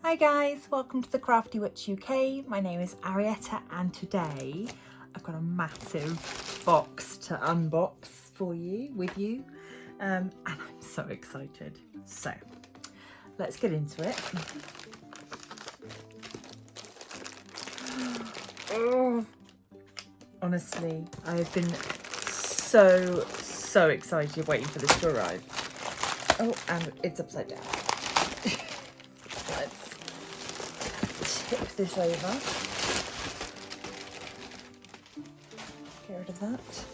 Hi guys, welcome to the Crafty Witch UK. My name is Arietta and today I've got a massive box to unbox for you, and I'm so excited. So let's get into it. Oh, honestly, I have been so excited waiting for this to arrive. Oh, and it's upside down. Let's tip this over. Get rid of that.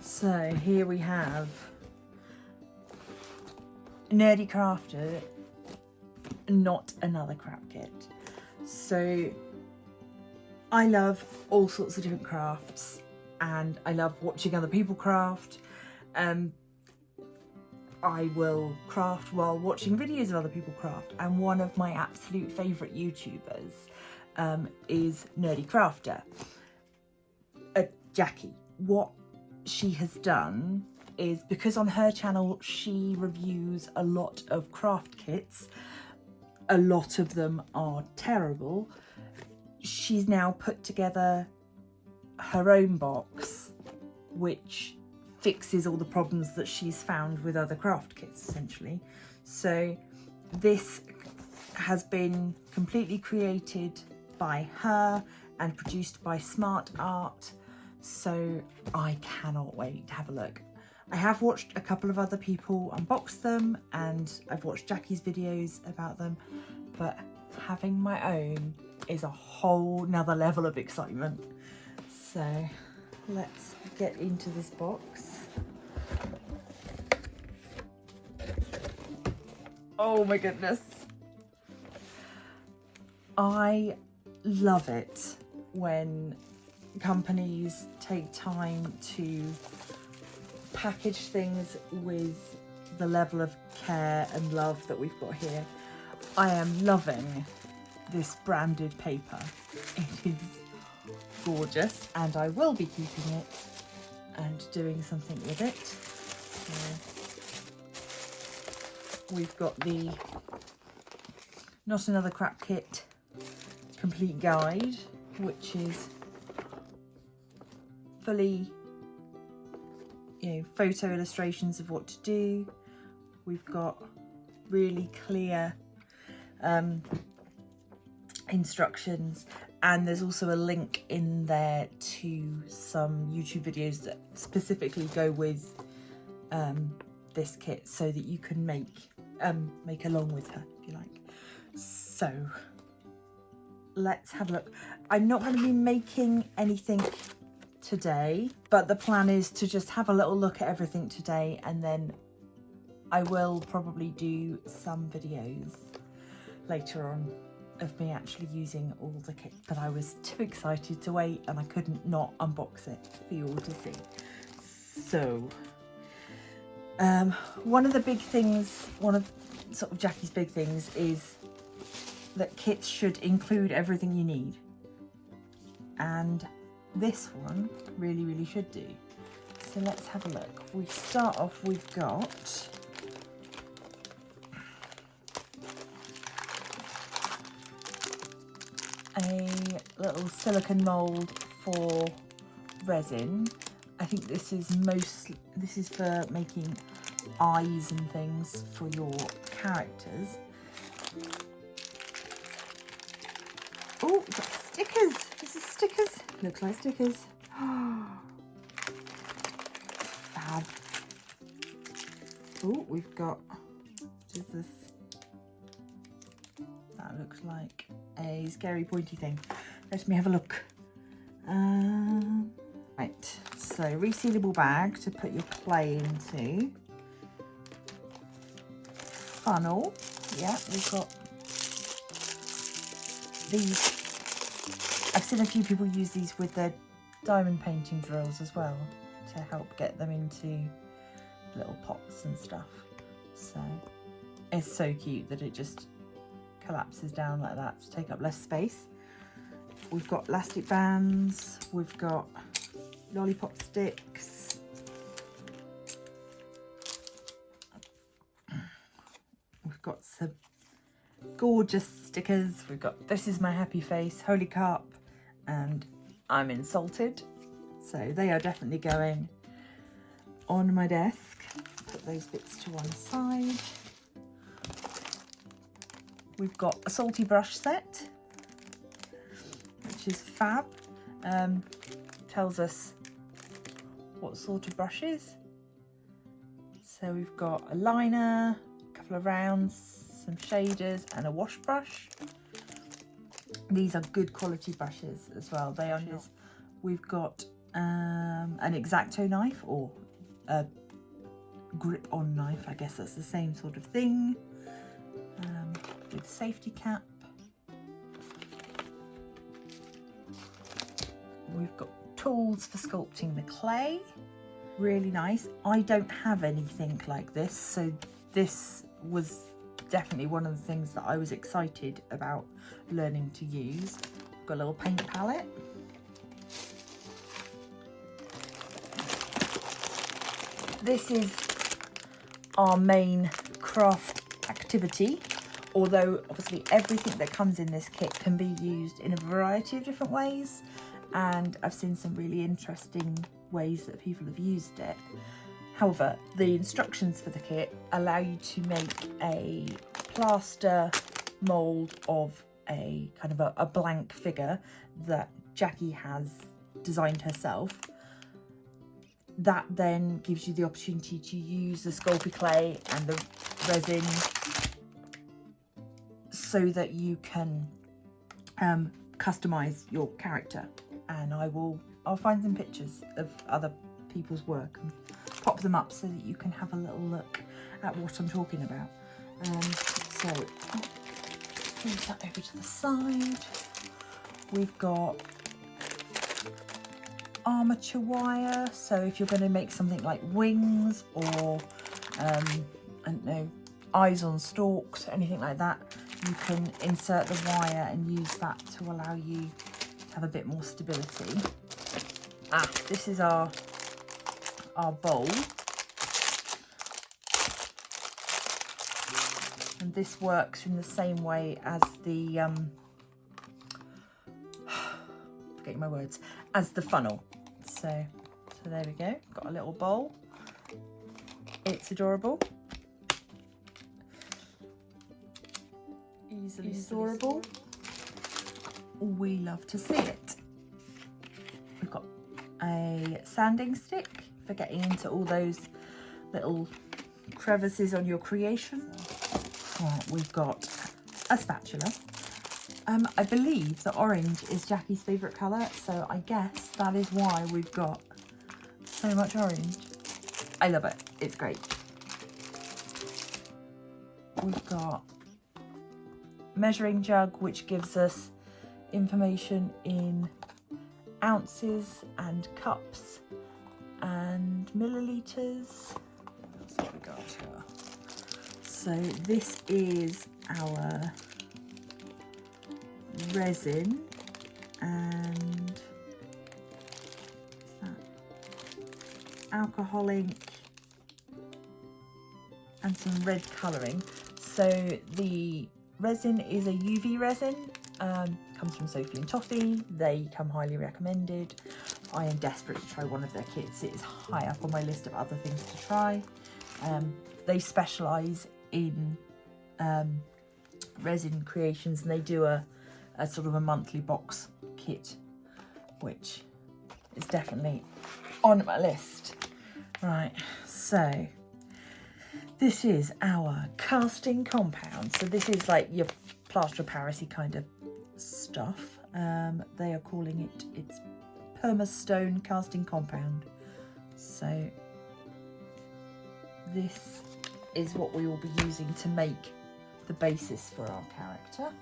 So here we have Nerdy Crafter, not another crap kit. So I love all sorts of different crafts and I love watching other people craft. I will craft while watching videos of other people craft, and one of my absolute favourite YouTubers is Nerdy Crafter. Jackie. What she has done is, because on her channel she reviews a lot of craft kits, a lot of them are terrible, she's now put together her own box which fixes all the problems that she's found with other craft kits, essentially. So this has been completely created by her and produced by SmartArt, so I cannot wait to have a look. I have watched a couple of other people unbox them and I've watched Jackie's videos about them, but having my own is a whole nother level of excitement. So let's get into this box. Oh my goodness. I love it when companies take time to package things with the level of care and love that we've got here. I am loving this branded paper. It is gorgeous and I will be keeping it and doing something with it. So we've got the Not Another Crap Kit complete guide, which is fully, photo illustrations of what to do. We've got really clear instructions, and there's also a link in there to some YouTube videos that specifically go with this kit, so that you can make along with her if you like. So let's have a look. I'm not going to be making anything today, but the plan is to just have a little look at everything today, and then I will probably do some videos later on of me actually using all the kit, but I was too excited to wait and I couldn't not unbox it for you all to see. So one of the big things, one of sort of Jackie's big things, is that kits should include everything you need, and this one really should do. So let's have a look. We start off, we've got a little silicone mold for resin. I think this is for making eyes and things for your characters. Oh, we've got stickers. This is stickers. Looks like stickers. Fab. Oh, we've got, what is this? That looks like a scary pointy thing. Let me have a look. Right, so resealable bag to put your clay into. Funnel. Yeah, we've got these. I've seen a few people use these with their diamond painting drills as well, to help get them into little pots and stuff. So it's so cute that it just collapses down like that to take up less space. We've got elastic bands, we've got lollipop sticks, we've got some gorgeous stickers. We've got This Is My Happy Face, Holy Carp, and I'm Insulted. So they are definitely going on my desk. Put those bits to one side. We've got a salty brush set, which is fab. Tells us what sort of brushes. So we've got a liner, a couple of rounds, some shaders, and a wash brush. These are good quality brushes as well. They are. We've got an X-Acto knife, or a grip-on knife. I guess that's the same sort of thing. With safety cap. We've got tools for sculpting the clay. Really nice. I don't have anything like this, so this was definitely one of the things that I was excited about learning to use. Got a little paint palette. This is our main craft activity, although obviously everything that comes in this kit can be used in a variety of different ways, and I've seen some really interesting ways that people have used it. However, the instructions for the kit allow you to make a plaster mould of a kind of a blank figure that Jackie has designed herself. That then gives you the opportunity to use the Sculpey clay and the resin so that you can customize your character. And I'll find some pictures of other people's work and pop them up so that you can have a little look at what I'm talking about. So move that over to the side. We've got Armature Wire, so if you're going to make something like wings or I don't know, eyes on stalks, anything like that, you can insert the wire and use that to allow you to have a bit more stability. This is our bowl, and this works in the same way as the forgetting my words, as the funnel. So there we go, got a little bowl. It's adorable, easily storable. We love to see it. We've got a sanding stick for getting into all those little crevices on your creation. We've got a spatula. I believe that orange is Jackie's favourite colour, so I guess that is why we've got so much orange. I love it, it's great. We've got measuring jug, which gives us information in ounces and cups and millilitres. That's what we got here. So this is our resin, and what's that? Alcohol ink and some red colouring. So the resin is a UV resin, comes from Sophie&toffee. They come highly recommended. I am desperate to try one of their kits. It is high up on my list of other things to try. They specialise in resin creations, and they do a sort of a monthly box kit, which is definitely on my list. Right, so this is our casting compound. So this is like your plaster of Paris-y kind of stuff. They are calling it's permastone casting compound. So this is what we will be using to make the basis for our character.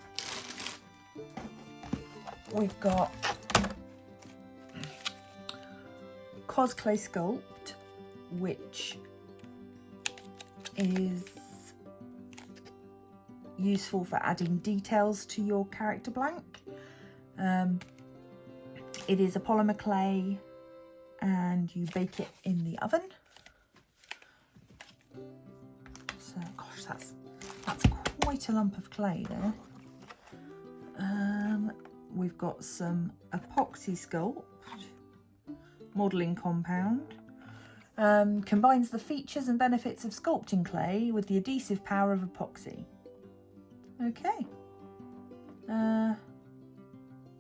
We've got Cosplay Sculpt, which is useful for adding details to your character blank. It is a polymer clay and you bake it in the oven. So gosh, that's quite a lump of clay there. We've got some epoxy sculpt, modelling compound. Combines the features and benefits of sculpting clay with the adhesive power of epoxy. Okay.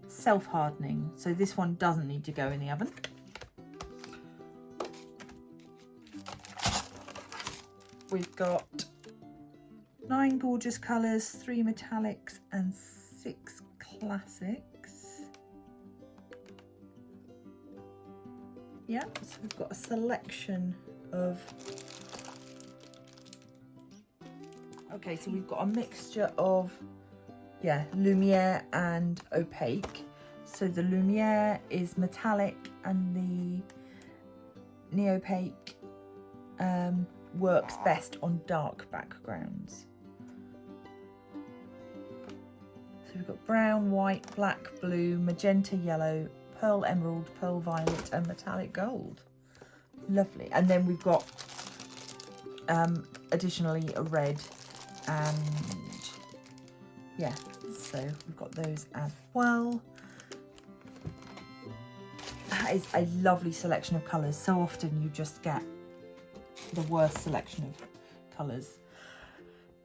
Self-hardening, so this one doesn't need to go in the oven. We've got 9 gorgeous colours, 3 metallics and 6 classics. Yeah, so we've got a selection of... Okay, so we've got a mixture of, yeah, Lumiere and opaque. So the Lumiere is metallic and the neopaque works best on dark backgrounds. So we've got brown, white, black, blue, magenta, yellow, pearl emerald, pearl violet and metallic gold. Lovely. And then we've got additionally a red and yeah, so we've got those as well. That is a lovely selection of colours. So often you just get the worst selection of colours.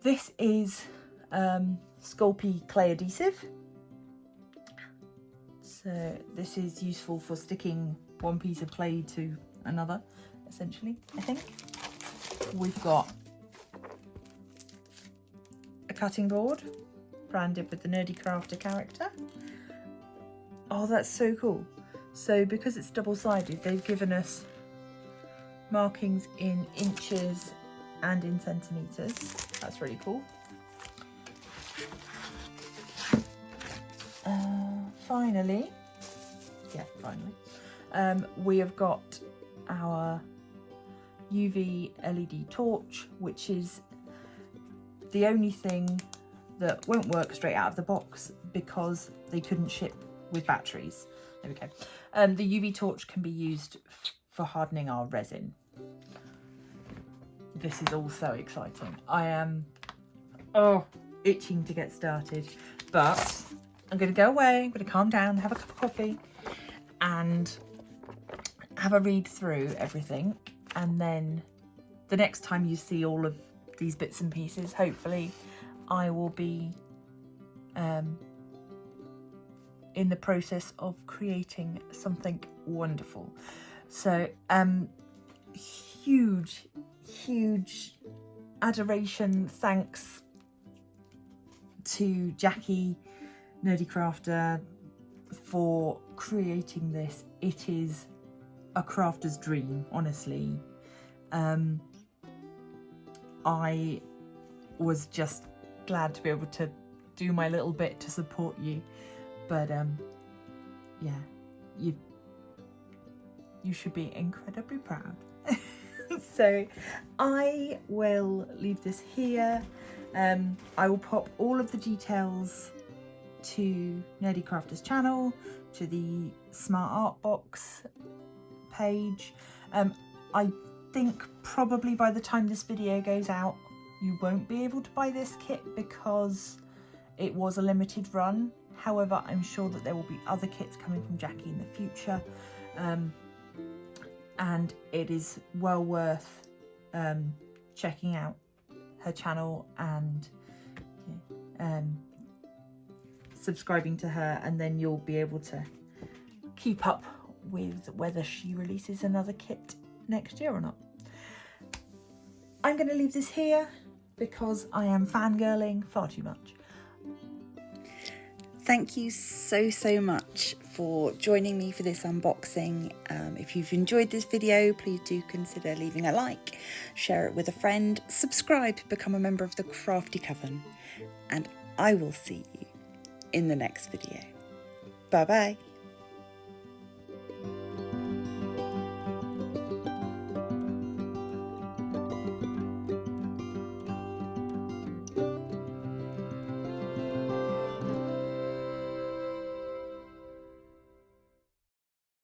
This is Sculpt clay adhesive. So this is useful for sticking one piece of clay to another, essentially, I think. We've got a cutting board branded with the Nerdy Crafter character. Oh, that's so cool. So because it's double-sided, they've given us markings in inches and in centimetres. That's really cool. Finally, we have got our UV LED torch, which is the only thing that won't work straight out of the box because they couldn't ship with batteries. There we go. The UV torch can be used for hardening our resin. This is all so exciting. I am itching to get started, but I'm going to go away, I'm going to calm down, have a cup of coffee and have a read through everything, and then the next time you see all of these bits and pieces, hopefully I will be in the process of creating something wonderful. So huge adoration, thanks to Jackie, Nerdy Crafter, for creating this. It is a crafter's dream, honestly. I was just glad to be able to do my little bit to support you, but yeah, you should be incredibly proud. So I will leave this here. I will pop all of the details to Nerdy Crafter's channel, to the SmartArt box page. I think probably by the time this video goes out, you won't be able to buy this kit because it was a limited run. However, I'm sure that there will be other kits coming from Jackie in the future. And it is well worth checking out her channel and subscribing to her, and then you'll be able to keep up with whether she releases another kit next year or not. I'm going to leave this here because I am fangirling far too much. Thank you so much for joining me for this unboxing. If you've enjoyed this video, please do consider leaving a like, share it with a friend, subscribe, become a member of the Crafty Coven, and I will see you in the next video. Bye bye.